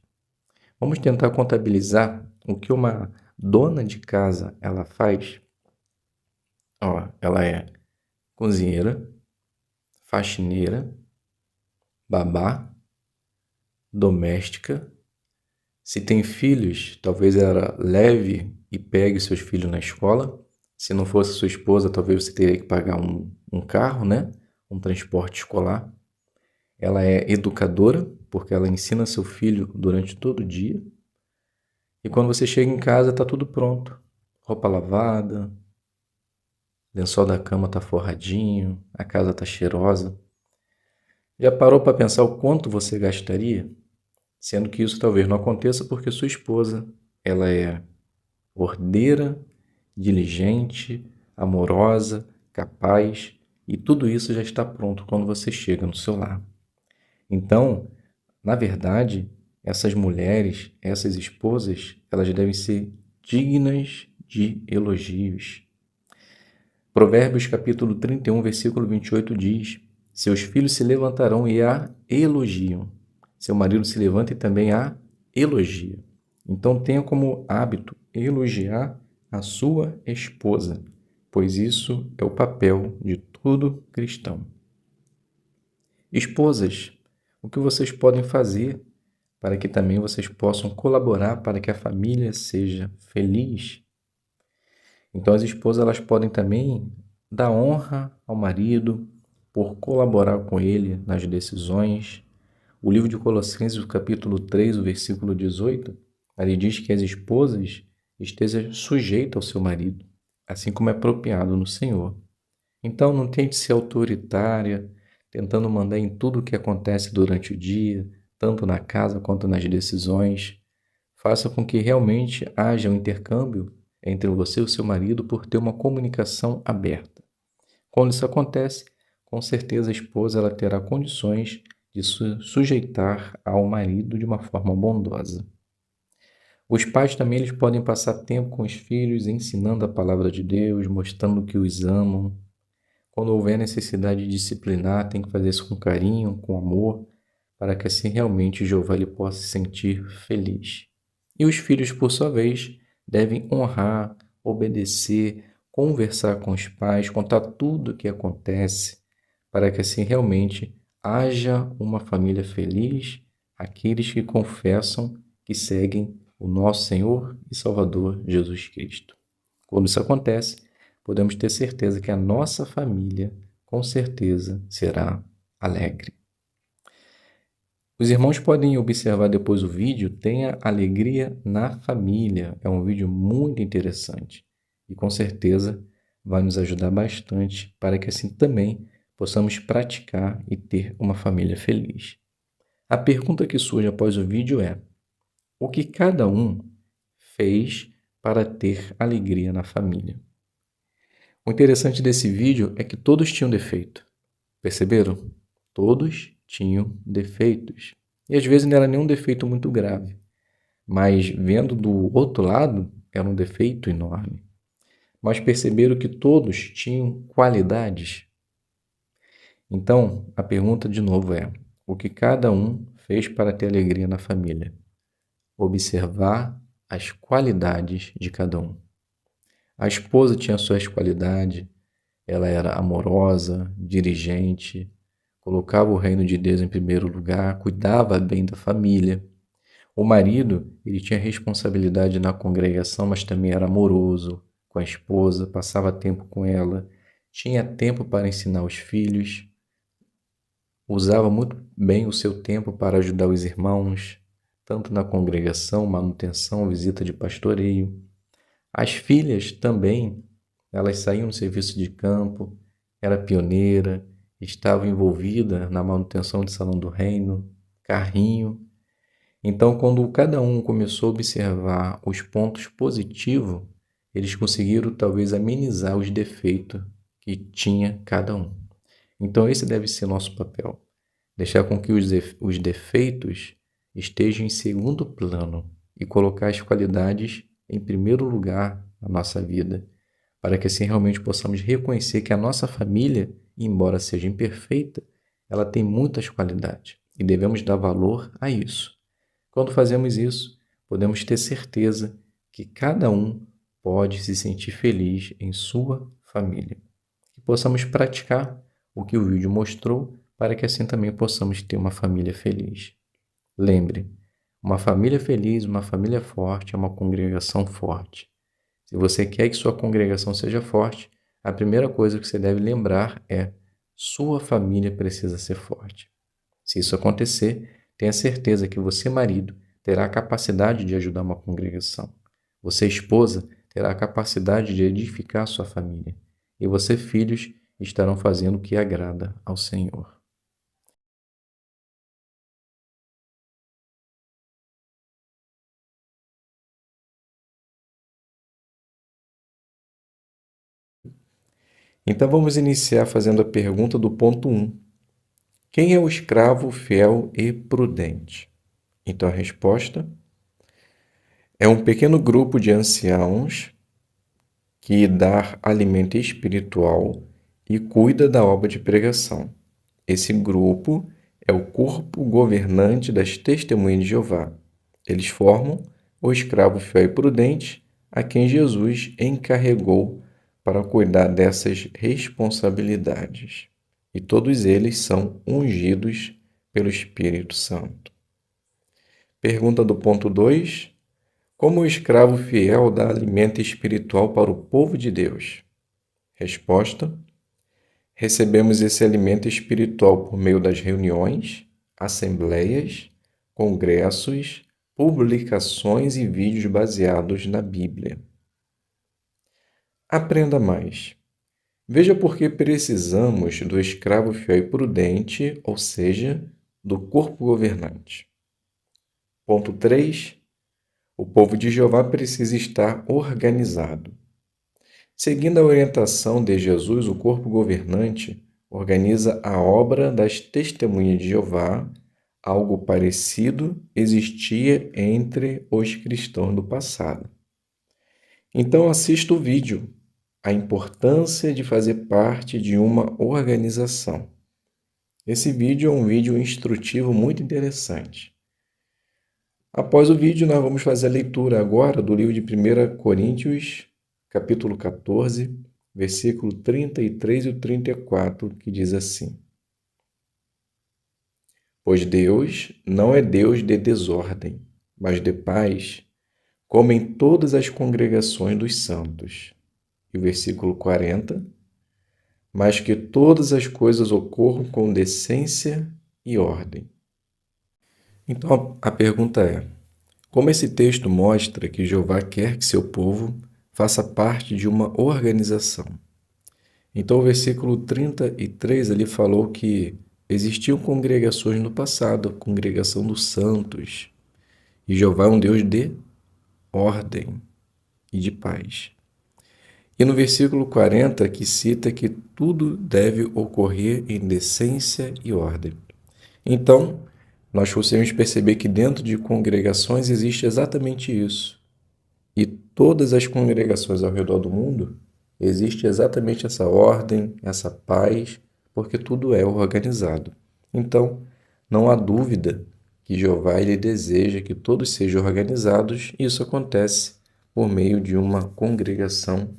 Vamos tentar contabilizar o que uma dona de casa ela faz. Ela é cozinheira, faxineira, babá, doméstica, Se tem filhos, talvez ela leve e pegue seus filhos na escola. Se não fosse sua esposa, talvez você teria que pagar um carro, né? Um transporte escolar. Ela é educadora, porque ela ensina seu filho durante todo o dia. E quando você chega em casa, está tudo pronto. Roupa lavada, lençol da cama está forradinho, a casa está cheirosa. Já parou para pensar o quanto você gastaria? Sendo que isso talvez não aconteça porque sua esposa, ela é ordeira, diligente, amorosa, capaz, e tudo isso já está pronto quando você chega no seu lar. Então, na verdade, essas mulheres, essas esposas, elas devem ser dignas de elogios. Provérbios capítulo 31, versículo 28 diz: seus filhos se levantarão e a elogiam. Seu marido se levanta e também a elogia. Então tenha como hábito elogiar a sua esposa, pois isso é o papel de todo cristão. Esposas, o que vocês podem fazer para que também vocês possam colaborar para que a família seja feliz? Então as esposas elas podem também dar honra ao marido por colaborar com ele nas decisões. O livro de Colossenses, o capítulo 3, o versículo 18, ali diz que as esposas estejam sujeitas ao seu marido, assim como é apropriado no Senhor. Então não tente ser autoritária, tentando mandar em tudo o que acontece durante o dia, tanto na casa quanto nas decisões. Faça com que realmente haja um intercâmbio entre você e o seu marido por ter uma comunicação aberta. Quando isso acontece, com certeza a esposa ela terá condições de se sujeitar ao marido de uma forma bondosa. Os pais também eles podem passar tempo com os filhos, ensinando a palavra de Deus, mostrando que os amam. Quando houver necessidade de disciplinar, tem que fazer isso com carinho, com amor, para que assim realmente Jeová ele possa se sentir feliz. E os filhos, por sua vez, devem honrar, obedecer, conversar com os pais, contar tudo o que acontece, para que assim realmente haja uma família feliz, aqueles que confessam que seguem o nosso Senhor e Salvador Jesus Cristo. Quando isso acontece, podemos ter certeza que a nossa família, com certeza, será alegre. Os irmãos podem observar depois o vídeo, tenha alegria na família. É um vídeo muito interessante e com certeza vai nos ajudar bastante para que assim também possamos praticar e ter uma família feliz. A pergunta que surge após o vídeo é: o que cada um fez para ter alegria na família? O interessante desse vídeo é que todos tinham defeito. Perceberam? Todos tinham defeitos. E às vezes não era nenhum defeito muito grave. Mas vendo do outro lado, era um defeito enorme. Mas perceberam que todos tinham qualidades. Então, a pergunta de novo é: o que cada um fez para ter alegria na família? Observar as qualidades de cada um. A esposa tinha suas qualidades, ela era amorosa, diligente, colocava o reino de Deus em primeiro lugar, cuidava bem da família. O marido, ele tinha responsabilidade na congregação, mas também era amoroso com a esposa, passava tempo com ela, tinha tempo para ensinar os filhos, usava muito bem o seu tempo para ajudar os irmãos, tanto na congregação, manutenção, visita de pastoreio. As filhas também, elas saíam no serviço de campo, era pioneira, estava envolvida na manutenção do Salão do Reino, carrinho. Então, quando cada um começou a observar os pontos positivos, eles conseguiram talvez amenizar os defeitos que tinha cada um. Então, esse deve ser nosso papel, deixar com que os defeitos estejam em segundo plano e colocar as qualidades em primeiro lugar na nossa vida, para que assim realmente possamos reconhecer que a nossa família, embora seja imperfeita, ela tem muitas qualidades e devemos dar valor a isso. Quando fazemos isso, podemos ter certeza que cada um pode se sentir feliz em sua família. Que possamos praticar o que o vídeo mostrou para que assim também possamos ter uma família feliz. Lembre, Uma família feliz, uma família forte é uma congregação forte. Se você quer que sua congregação seja forte, a primeira coisa que você deve lembrar é: sua família precisa ser forte. Se isso acontecer, tenha certeza que você, marido, terá a capacidade de ajudar uma congregação. Você, esposa, terá a capacidade de edificar sua família. E você, filhos, estarão fazendo o que agrada ao Senhor. Então vamos iniciar fazendo a pergunta do ponto 1. Quem é o escravo fiel e prudente? Então a resposta é um pequeno grupo de anciãos que dá alimento espiritual e cuida da obra de pregação. Esse grupo é o corpo governante das testemunhas de Jeová. Eles formam o escravo fiel e prudente a quem Jesus encarregou para cuidar dessas responsabilidades. E todos eles são ungidos pelo Espírito Santo. Pergunta do ponto 2. Como o escravo fiel dá alimento espiritual para o povo de Deus? Resposta: recebemos esse alimento espiritual por meio das reuniões, assembleias, congressos, publicações e vídeos baseados na Bíblia. Aprenda mais. Veja por que precisamos do escravo fiel e prudente, ou seja, do corpo governante. Ponto 3. O povo de Jeová precisa estar organizado. Seguindo a orientação de Jesus, o corpo governante organiza a obra das testemunhas de Jeová. Algo parecido existia entre os cristãos do passado. Então assista o vídeo, a importância de fazer parte de uma organização. Esse vídeo é um vídeo instrutivo muito interessante. Após o vídeo, nós vamos fazer a leitura agora do livro de 1 Coríntios, capítulo 14, versículo 33 e 34, que diz assim: Pois Deus não é Deus de desordem, mas de paz, como em todas as congregações dos santos. E o versículo 40, mas que todas as coisas ocorram com decência e ordem. Então a pergunta é: como esse texto mostra que Jeová quer que seu povo faça parte de uma organização? Então, o versículo 33 ele falou que existiam congregações no passado, a congregação dos santos, e Jeová é um Deus de ordem e de paz. E no versículo 40, que cita que tudo deve ocorrer em decência e ordem. Então, nós conseguimos perceber que dentro de congregações existe exatamente isso. E todas as congregações ao redor do mundo existe exatamente essa ordem, essa paz, porque tudo é organizado. Então, não há dúvida que Jeová ele deseja que todos sejam organizados, e isso acontece por meio de uma congregação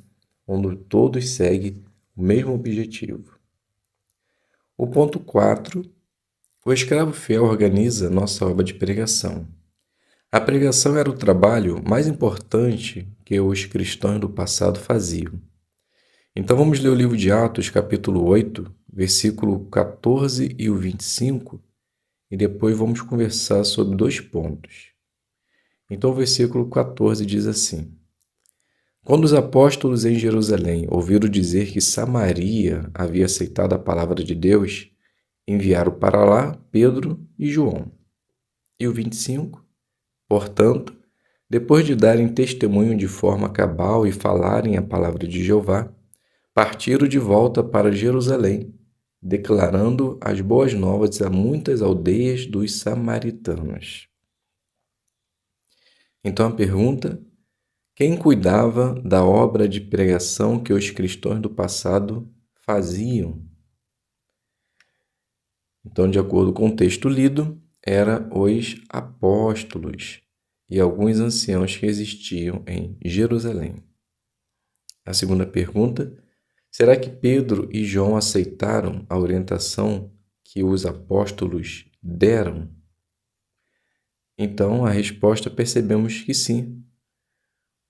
onde todos seguem o mesmo objetivo. O ponto 4. O escravo fiel organiza nossa obra de pregação. A pregação era o trabalho mais importante que os cristãos do passado faziam. Então vamos ler o livro de Atos, capítulo 8, versículo 14 e o 25, e depois vamos conversar sobre 2 pontos. Então o versículo 14 diz assim: Quando os apóstolos em Jerusalém ouviram dizer que Samaria havia aceitado a palavra de Deus, enviaram para lá Pedro e João. E o 25: Portanto, depois de darem testemunho de forma cabal e falarem a palavra de Jeová, partiram de volta para Jerusalém, declarando as boas novas a muitas aldeias dos samaritanos. Então a pergunta: quem cuidava da obra de pregação que os cristãos do passado faziam? Então, de acordo com o texto lido, eram os apóstolos e alguns anciãos que existiam em Jerusalém. A segunda pergunta: será que Pedro e João aceitaram a orientação que os apóstolos deram? Então, a resposta percebemos que sim,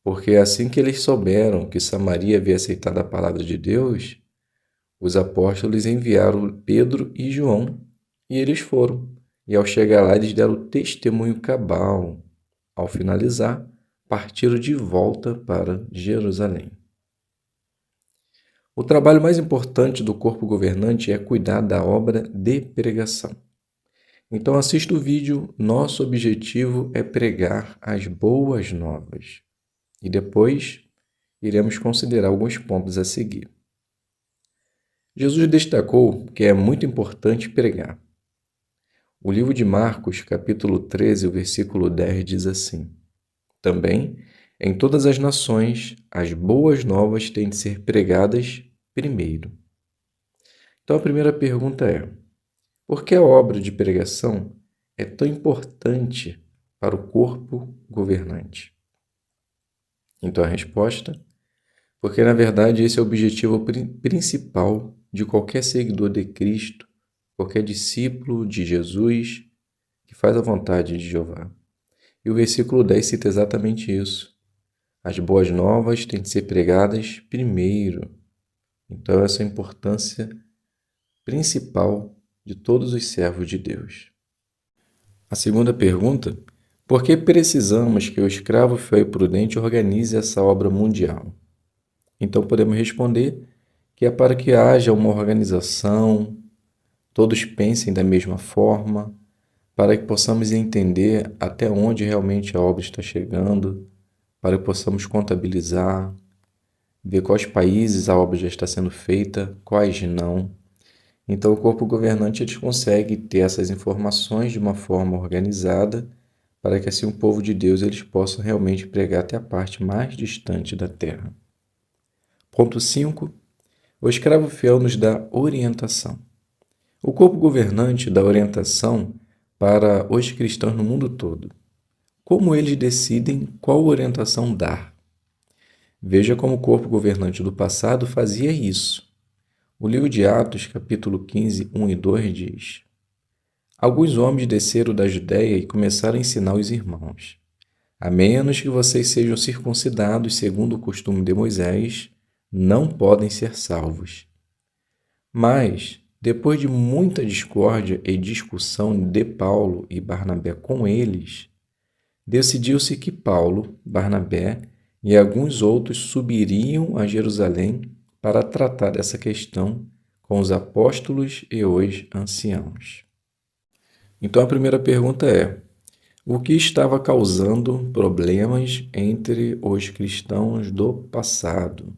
porque assim que eles souberam que Samaria havia aceitado a palavra de Deus, os apóstolos enviaram Pedro e João, e eles foram. E ao chegar lá, eles deram o testemunho cabal. Ao finalizar, partiram de volta para Jerusalém. O trabalho mais importante do corpo governante é cuidar da obra de pregação. Então assista o vídeo. Nosso objetivo é pregar as boas novas. E depois iremos considerar alguns pontos a seguir. Jesus destacou que é muito importante pregar. O livro de Marcos, capítulo 13, o versículo 10 diz assim: Também, em todas as nações, as boas novas têm de ser pregadas primeiro. Então a primeira pergunta é: por que a obra de pregação é tão importante para o corpo governante? Então a resposta: porque na verdade esse é o objetivo principal de qualquer seguidor de Cristo, qualquer discípulo de Jesus que faz a vontade de Jeová. E o versículo 10 cita exatamente isso. As boas novas têm de ser pregadas primeiro. Então essa é a importância principal de todos os servos de Deus. A segunda pergunta: por que precisamos que o escravo fiel e prudente organize essa obra mundial? Então podemos responder que é para que haja uma organização, todos pensem da mesma forma, para que possamos entender até onde realmente a obra está chegando, para que possamos contabilizar, ver quais países a obra já está sendo feita, quais não. Então o corpo governante eles consegue ter essas informações de uma forma organizada, para que assim o povo de Deus eles possam realmente pregar até a parte mais distante da terra. Ponto 5. O escravo fiel nos dá orientação. O corpo governante dá orientação para os cristãos no mundo todo. Como eles decidem qual orientação dar? Veja como o corpo governante do passado fazia isso. O livro de Atos, capítulo 15, 1 e 2 diz: Alguns homens desceram da Judéia e começaram a ensinar os irmãos: A menos que vocês sejam circuncidados segundo o costume de Moisés, não podem ser salvos. Mas, depois de muita discórdia e discussão de Paulo e Barnabé com eles, decidiu-se que Paulo, Barnabé e alguns outros subiriam a Jerusalém para tratar dessa questão com os apóstolos e os anciãos. Então a primeira pergunta é: o que estava causando problemas entre os cristãos do passado?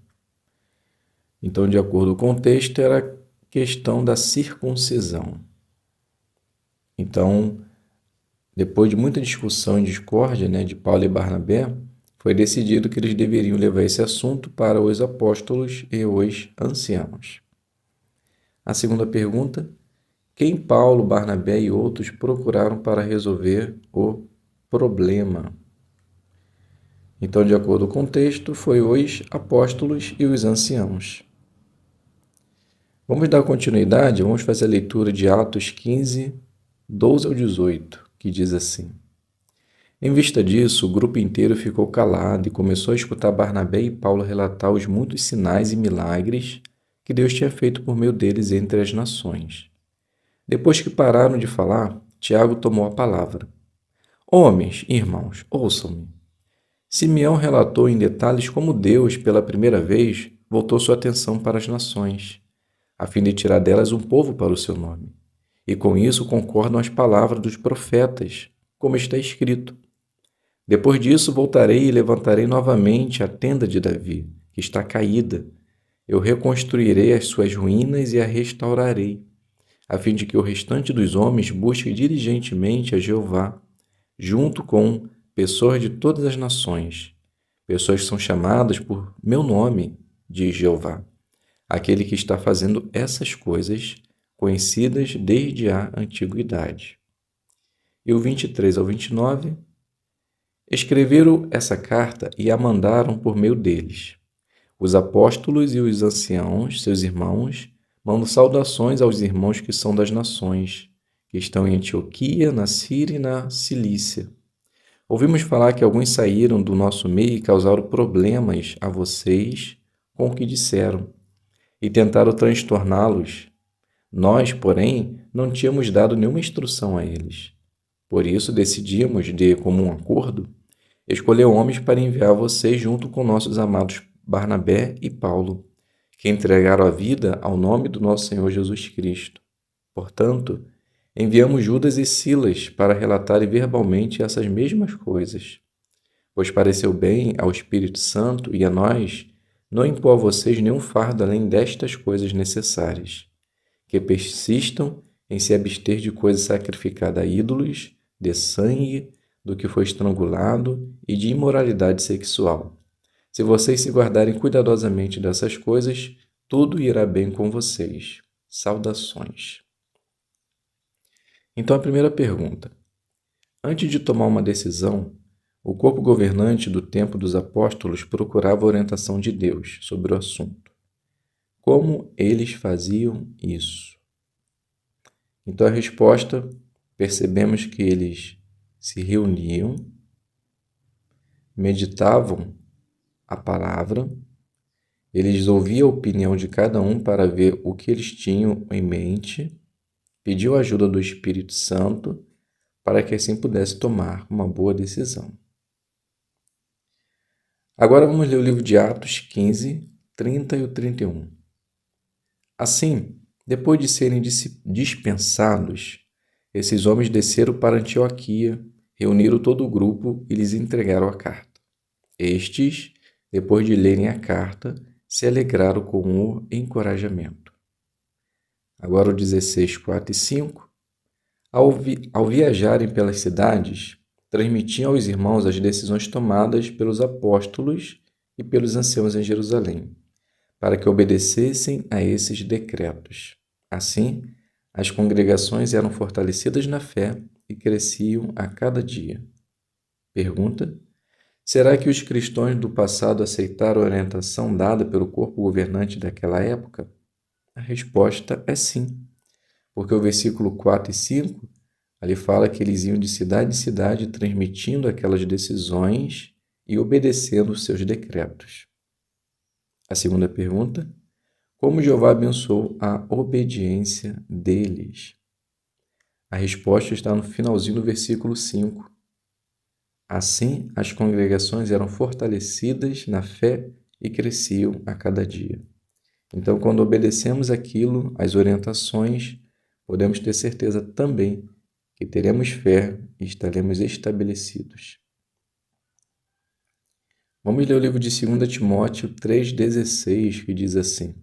Então, de acordo com o texto, era a questão da circuncisão. Então, depois de muita discussão e discórdia, de Paulo e Barnabé, foi decidido que eles deveriam levar esse assunto para os apóstolos e os anciãos. A segunda pergunta: quem Paulo, Barnabé e outros procuraram para resolver o problema? Então, de acordo com o texto, foi os apóstolos e os anciãos. Vamos dar continuidade, vamos fazer a leitura de Atos 15, 12 ao 18, que diz assim: Em vista disso, o grupo inteiro ficou calado e começou a escutar Barnabé e Paulo relatar os muitos sinais e milagres que Deus tinha feito por meio deles entre as nações. Depois que pararam de falar, Tiago tomou a palavra. Homens, irmãos, ouçam-me. Simeão relatou em detalhes como Deus, pela primeira vez, voltou sua atenção para as nações, a fim de tirar delas um povo para o seu nome. E com isso concordam as palavras dos profetas, como está escrito. Depois disso voltarei e levantarei novamente a tenda de Davi, que está caída. Eu reconstruirei as suas ruínas e a restaurarei, a fim de que o restante dos homens busque diligentemente a Jeová, junto com pessoas de todas as nações, pessoas que são chamadas por meu nome, diz Jeová, aquele que está fazendo essas coisas conhecidas desde a antiguidade. E o 23 ao 29, escreveram essa carta e a mandaram por meio deles. Os apóstolos e os anciãos, seus irmãos, mandam saudações aos irmãos que são das nações, que estão em Antioquia, na Síria e na Cilícia. Ouvimos falar que alguns saíram do nosso meio e causaram problemas a vocês com o que disseram e tentaram transtorná-los. Nós, porém, não tínhamos dado nenhuma instrução a eles. Por isso, decidimos, de comum acordo, escolher homens para enviar vocês junto com nossos amados Barnabé e Paulo, que entregaram a vida ao nome do nosso Senhor Jesus Cristo. Portanto, enviamos Judas e Silas para relatarem verbalmente essas mesmas coisas, pois pareceu bem ao Espírito Santo e a nós não impor a vocês nenhum fardo além destas coisas necessárias, que persistam em se abster de coisas sacrificadas a ídolos, de sangue, do que foi estrangulado e de imoralidade sexual. Se vocês se guardarem cuidadosamente dessas coisas, tudo irá bem com vocês. Saudações. Então, a primeira pergunta. Antes de tomar uma decisão, o corpo governante do tempo dos apóstolos procurava a orientação de Deus sobre o assunto. Como eles faziam isso? Então, a resposta, percebemos que eles se reuniam, meditavam a palavra, eles ouviam a opinião de cada um para ver o que eles tinham em mente, pediam a ajuda do Espírito Santo para que assim pudesse tomar uma boa decisão. Agora vamos ler o livro de Atos 15, 30 e o 31. Assim, depois de serem dispensados, esses homens desceram para Antioquia, reuniram todo o grupo e lhes entregaram a carta. Estes, depois de lerem a carta, se alegraram com o encorajamento. Agora o 16, 4 e 5. Ao viajarem pelas cidades, transmitiam aos irmãos as decisões tomadas pelos apóstolos e pelos anciãos em Jerusalém, para que obedecessem a esses decretos. Assim, as congregações eram fortalecidas na fé e cresciam a cada dia. Pergunta: será que os cristãos do passado aceitaram a orientação dada pelo corpo governante daquela época? A resposta é sim, porque o versículo 4 e 5 ali fala que eles iam de cidade em cidade transmitindo aquelas decisões e obedecendo os seus decretos. A segunda pergunta: como Jeová abençoou a obediência deles? A resposta está no finalzinho do versículo 5. Assim, as congregações eram fortalecidas na fé e cresciam a cada dia. Então, quando obedecemos aquilo, as orientações, podemos ter certeza também que teremos fé e estaremos estabelecidos. Vamos ler o livro de 2 Timóteo 3,16, que diz assim: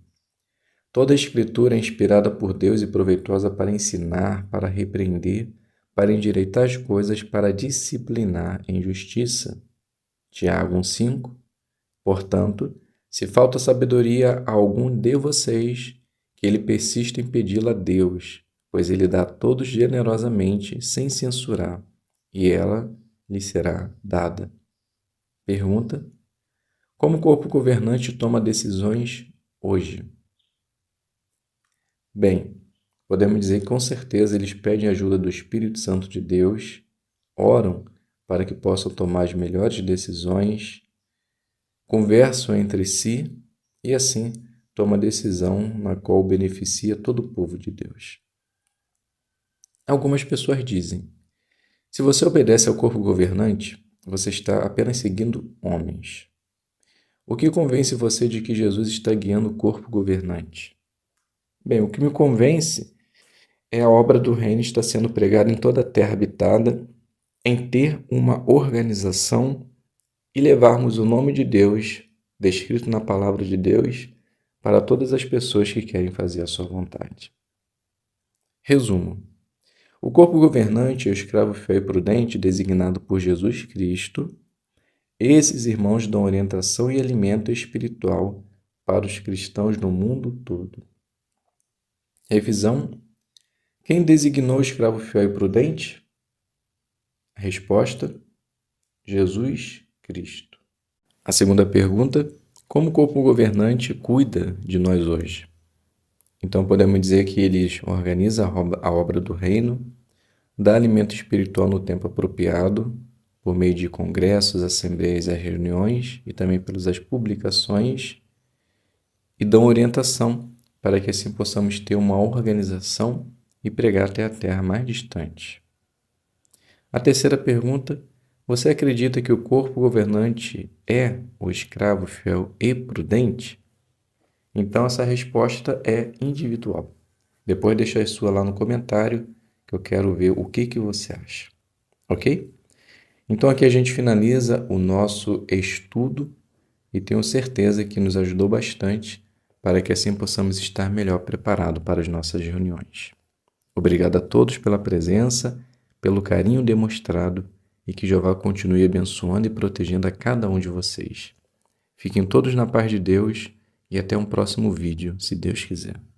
toda a Escritura é inspirada por Deus e proveitosa para ensinar, para repreender, para endireitar as coisas, para disciplinar em justiça. Tiago 1,5. Portanto, se falta sabedoria a algum de vocês, que ele persista em pedi-la a Deus, pois ele dá a todos generosamente, sem censurar, e ela lhe será dada. Pergunta: como o corpo governante toma decisões hoje? Bem, podemos dizer que com certeza eles pedem ajuda do Espírito Santo de Deus, oram para que possam tomar as melhores decisões, conversam entre si e assim tomam a decisão na qual beneficia todo o povo de Deus. Algumas pessoas dizem: se você obedece ao corpo governante, você está apenas seguindo homens. O que convence você de que Jesus está guiando o corpo governante? Bem, o que me convence é a obra do reino estar sendo pregada em toda a terra habitada, em ter uma organização e levarmos o nome de Deus, descrito na palavra de Deus, para todas as pessoas que querem fazer a sua vontade. Resumo: o corpo governante é o escravo fiel e prudente designado por Jesus Cristo. Esses irmãos dão orientação e alimento espiritual para os cristãos no mundo todo. Revisão: quem designou o escravo fiel e prudente? A resposta: Jesus Cristo. A segunda pergunta: como o corpo governante cuida de nós hoje? Então podemos dizer que eles organizam a obra do reino, dá alimento espiritual no tempo apropriado, por meio de congressos, assembleias e reuniões, e também pelas publicações, e dão orientação para que assim possamos ter uma organização e pregar até a terra mais distante. A terceira pergunta: você acredita que o corpo governante é o escravo fiel e prudente? Então essa resposta é individual. Depois deixa a sua lá no comentário, que eu quero ver o que você acha. Ok? Então aqui a gente finaliza o nosso estudo e tenho certeza que nos ajudou bastante para que assim possamos estar melhor preparados para as nossas reuniões. Obrigado a todos pela presença, pelo carinho demonstrado e que Jeová continue abençoando e protegendo a cada um de vocês. Fiquem todos na paz de Deus e até um próximo vídeo, se Deus quiser.